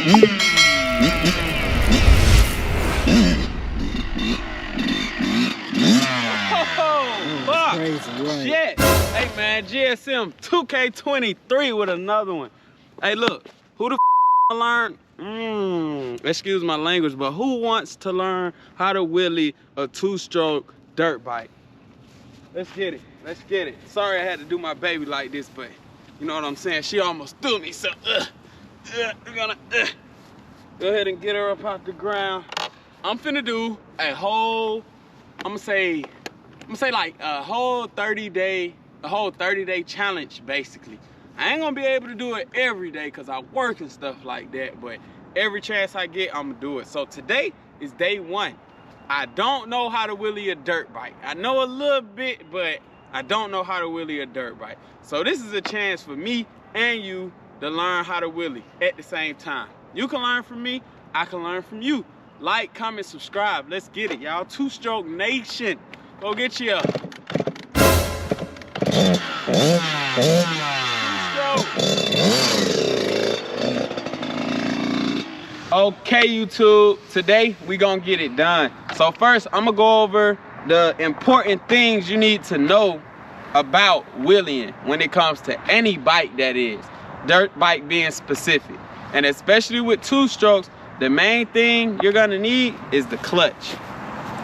Oh, fuck. Crazy, right? Shit. Hey, man, GSM2k23 with another one. Hey, look, who the learn? Excuse my language, but who wants to learn how to wheelie a 2-stroke dirt bike? Let's get it. Let's get it. Sorry I had to do my baby like this, but you know what I'm saying? She almost threw me, so we're gonna go ahead and get her up off the ground. I'm finna do a whole, I'm gonna say like a whole 30-day challenge, basically. I ain't gonna be able to do it every day because I work and stuff like that, but every chance I get, I'm gonna do it. So today is day 1. I don't know how to wheelie a dirt bike. I know a little bit, but I don't know how to wheelie a dirt bike. So this is a chance for me and you to learn how to wheelie at the same time. You can learn from me, I can learn from you. Like, comment, subscribe. Let's get it, y'all. 2-stroke nation. Go get you a 2-stroke. Okay, YouTube, today we gonna get it done. So first, I'm gonna go over the important things you need to know about wheeling when it comes to any bike, that is, dirt bike being specific. And especially with 2-strokes, the main thing you're gonna need is the clutch.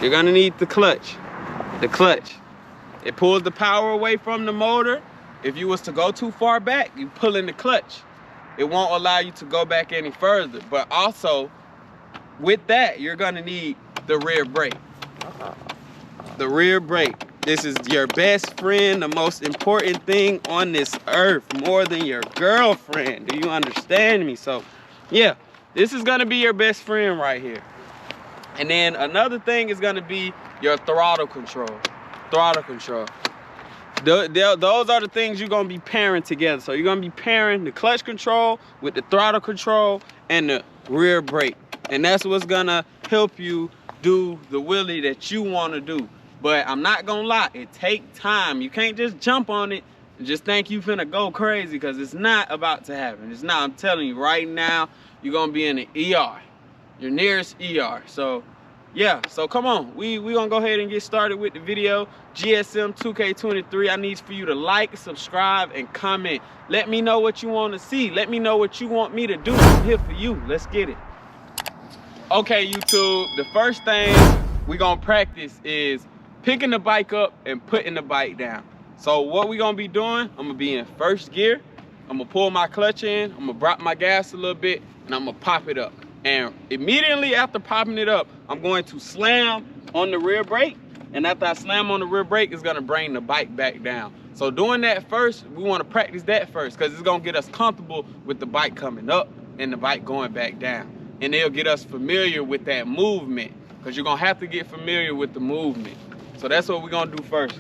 You're gonna need the clutch. The clutch. It pulls the power away from the motor. If you was to go too far back, you pull in the clutch. It won't allow you to go back any further. But also, with that, you're gonna need the rear brake. The rear brake. This is your best friend, the most important thing on this earth, more than your girlfriend. Do you understand me? So, yeah, this is gonna be your best friend right here. And then another thing is gonna be your throttle control. Throttle control. Those are the things you're gonna be pairing together. So you're gonna be pairing the clutch control with the throttle control and the rear brake. And that's what's gonna help you do the wheelie that you wanna do. But I'm not gonna lie, it takes time. You can't just jump on it and just think you finna go crazy, because it's not about to happen. It's not. I'm telling you right now, you're gonna be in the ER, your nearest ER. So yeah, so come on, we gonna go ahead and get started with the video. GSM2k23, I need for you to like, subscribe, and comment. Let me know what you want to see. Let me know what you want me to do. I'm here for you. Let's get it. Okay, YouTube, the first thing we gonna practice is picking the bike up and putting the bike down. So what we gonna be doing, I'm gonna be in first gear. I'm gonna pull my clutch in, I'm gonna drop my gas a little bit, and I'm gonna pop it up. And immediately after popping it up, I'm going to slam on the rear brake. And after I slam on the rear brake, it's gonna bring the bike back down. So doing that first, we wanna practice that first, because it's gonna get us comfortable with the bike coming up and the bike going back down. And it'll get us familiar with that movement, because you're gonna have to get familiar with the movement. So that's what we're gonna do first.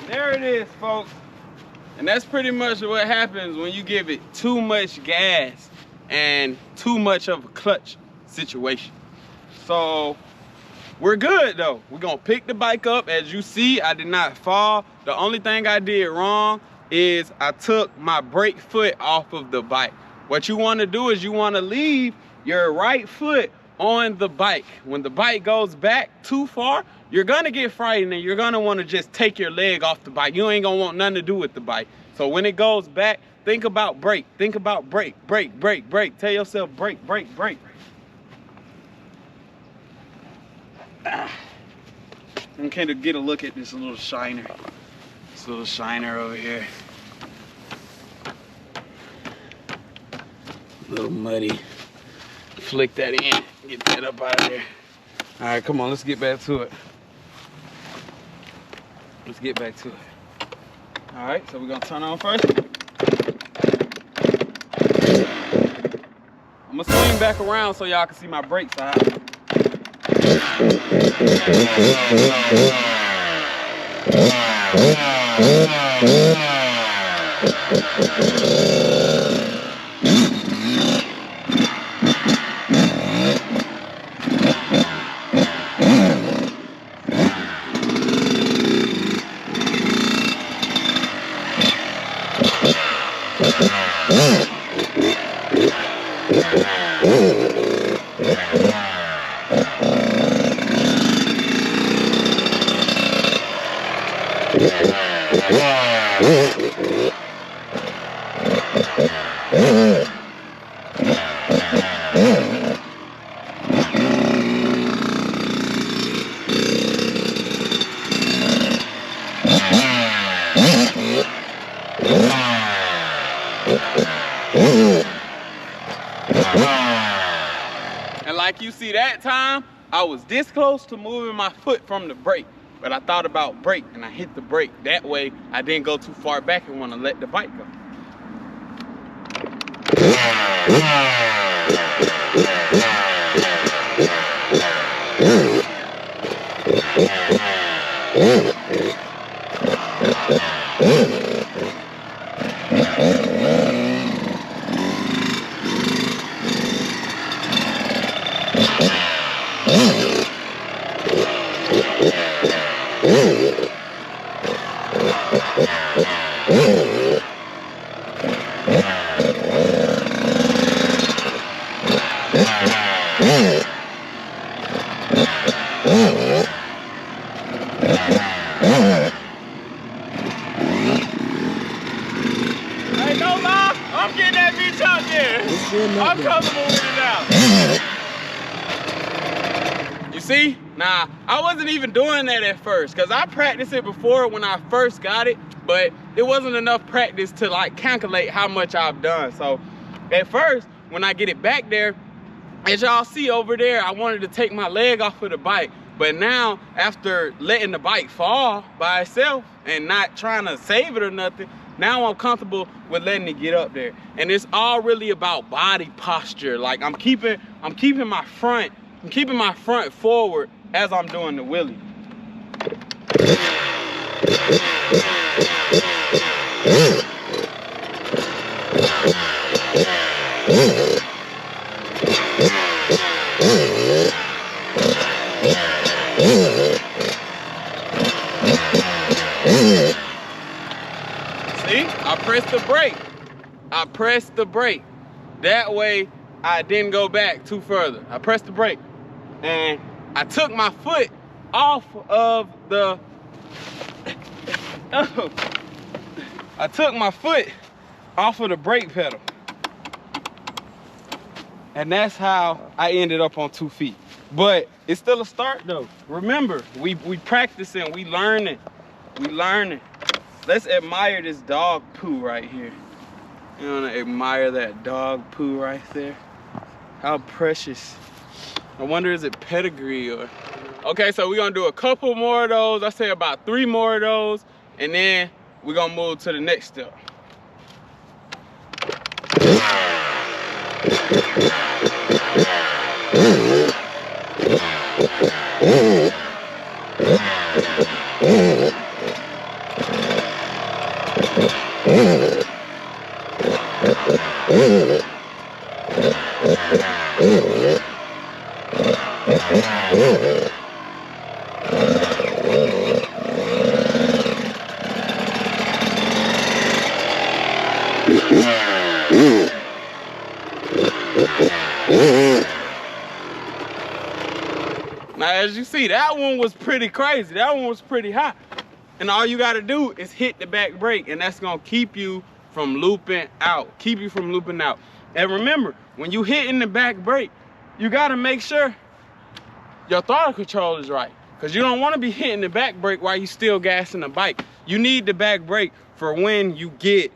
There it is, folks. And that's pretty much what happens when you give it too much gas and too much of a clutch situation. So we're good though. We're gonna pick the bike up. As you see, I did not fall. The only thing I did wrong is I took my brake foot off of the bike. What you wanna do is you wanna leave your right foot on the bike. When the bike goes back too far, you're gonna get frightened and you're gonna wanna just take your leg off the bike. You ain't gonna want nothing to do with the bike. So when it goes back, think about brake. Think about brake, brake, brake, brake. Tell yourself brake, brake, brake. Okay, to get a look at this little shiner. This little shiner over here. A little muddy. Flick that in, get that up out of there. All right, come on, let's get back to it. Let's get back to it. All right, so we're gonna turn on first. I'm gonna swing back around so y'all can see my brakes out. And like you see that time, I was this close to moving my foot from the brake, but I thought about brake and I hit the brake. That way I didn't go too far back and want to let the bike go. Hey, no lie, I'm getting that bitch out there. I'm comfortable with it now. You see? Nah, I wasn't even doing that at first because I practiced it before when I first got it, but it wasn't enough practice to like calculate how much I've done. So at first, when I get it back there, as y'all see over there, I wanted to take my leg off of the bike. But now, after letting the bike fall by itself and not trying to save it or nothing, now I'm comfortable with letting it get up there. And it's all really about body posture. Like I'm keeping my front forward as I'm doing the wheelie. See, I pressed the brake. I pressed the brake. That way I didn't go back too further. I pressed the brake and I took my foot off of the I took my foot off of the brake pedal. And that's how I ended up on 2 feet. But it's still a start though. Remember, we practicing, we learning. Let's admire this dog poo right here. You wanna admire that dog poo right there? How precious. I wonder, is it pedigree or? Okay, so we're gonna do a couple more of those. I say about 3 more of those, and then we're gonna move to the next step. Now, as you see, that one was pretty crazy. That one was pretty hot. And all you gotta do is hit the back brake, and that's gonna keep you from looping out. And remember, when you hitting the back brake, you gotta make sure your throttle control is right. Because you don't wanna be hitting the back brake while you still gassing the bike. You need the back brake for when you get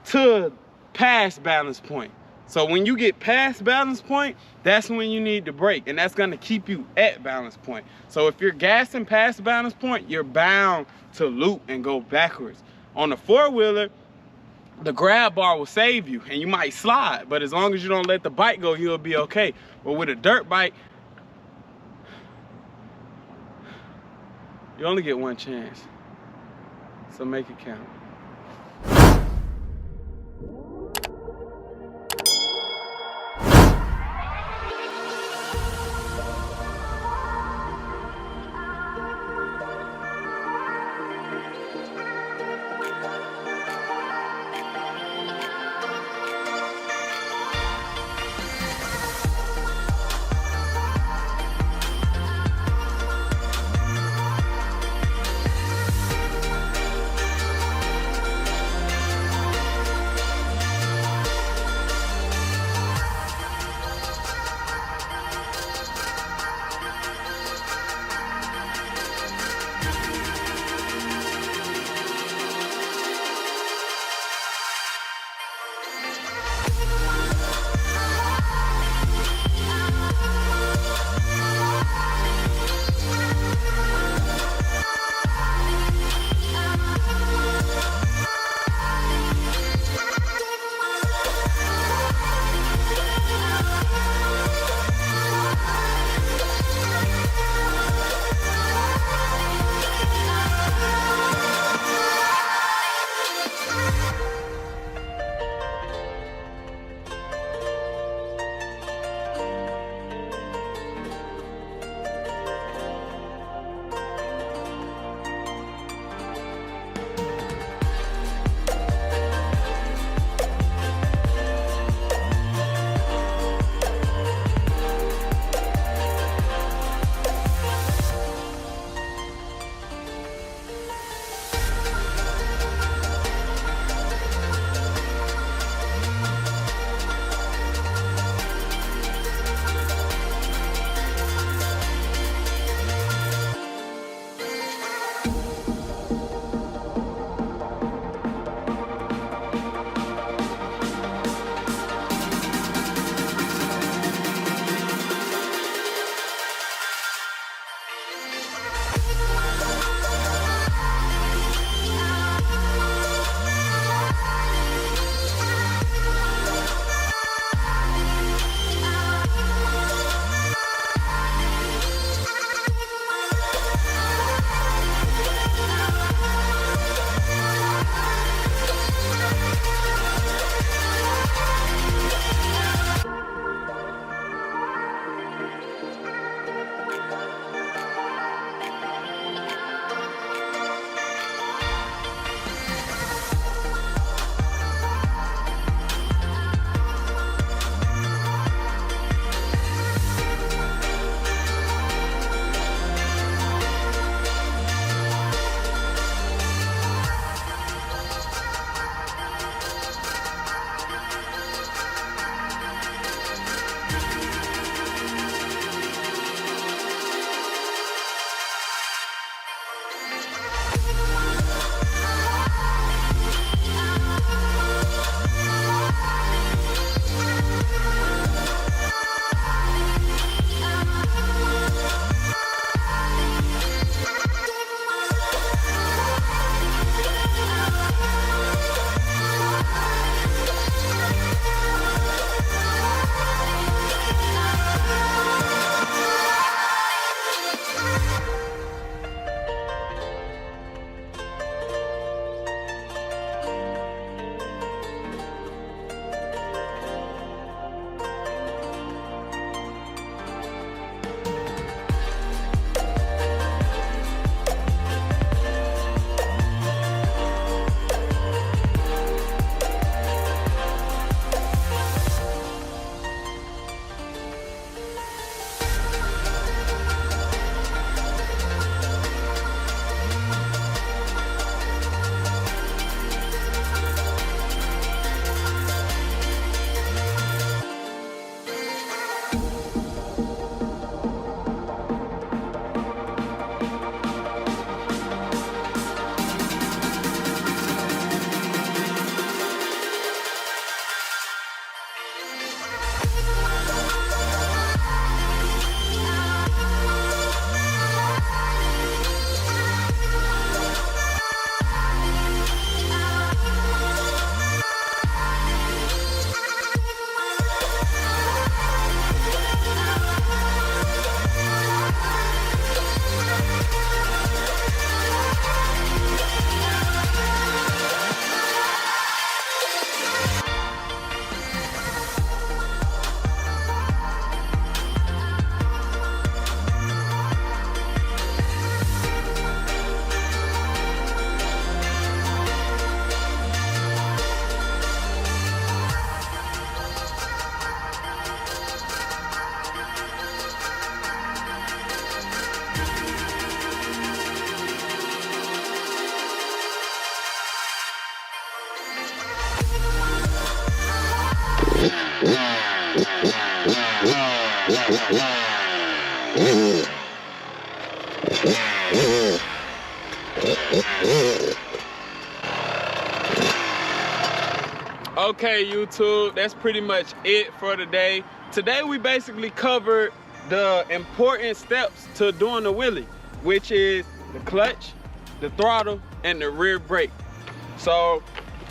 to past balance point. So when you get past balance point, that's when you need to brake, and that's gonna keep you at balance point. So if you're gassing past balance point, you're bound to loop and go backwards. On the 4-wheeler, the grab bar will save you, and you might slide, but as long as you don't let the bike go, you'll be okay. But with a dirt bike, you only get one chance. So make it count. Okay, YouTube, that's pretty much it for today. Today we basically covered the important steps to doing the wheelie, which is the clutch, the throttle, and the rear brake. So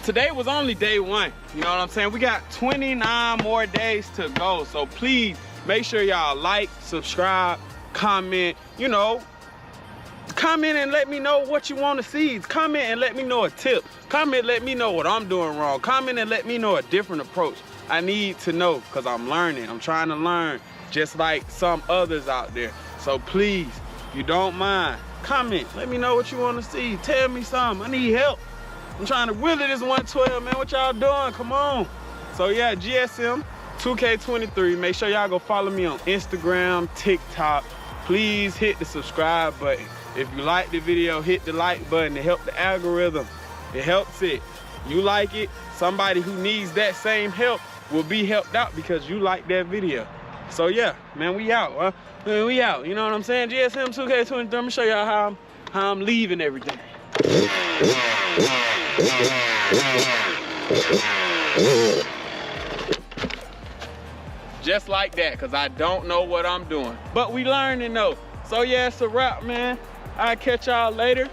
today was only day one, you know what I'm saying? We got 29 more days to go. So please make sure y'all like, subscribe, comment, you know, comment and let me know what you want to see. Comment and let me know a tip. Comment, let me know what I'm doing wrong. Comment and let me know a different approach. I need to know because I'm learning. I'm trying to learn just like some others out there. So please, if you don't mind, comment. Let me know what you want to see. Tell me something. I need help. I'm trying to wheelie this 112, man. What y'all doing? Come on. So yeah, GSM2k23. Make sure y'all go follow me on Instagram, TikTok. Please hit the subscribe button. If you like the video, hit the like button to help the algorithm. It helps it. You like it, somebody who needs that same help will be helped out because you like that video. So yeah, man, we out, huh? Man, we out, you know what I'm saying? GSM2k23, I'm gonna show y'all how I'm leaving everything. Just like that, because I don't know what I'm doing. But we learning though. So yeah, it's a wrap, man. I'll catch y'all later.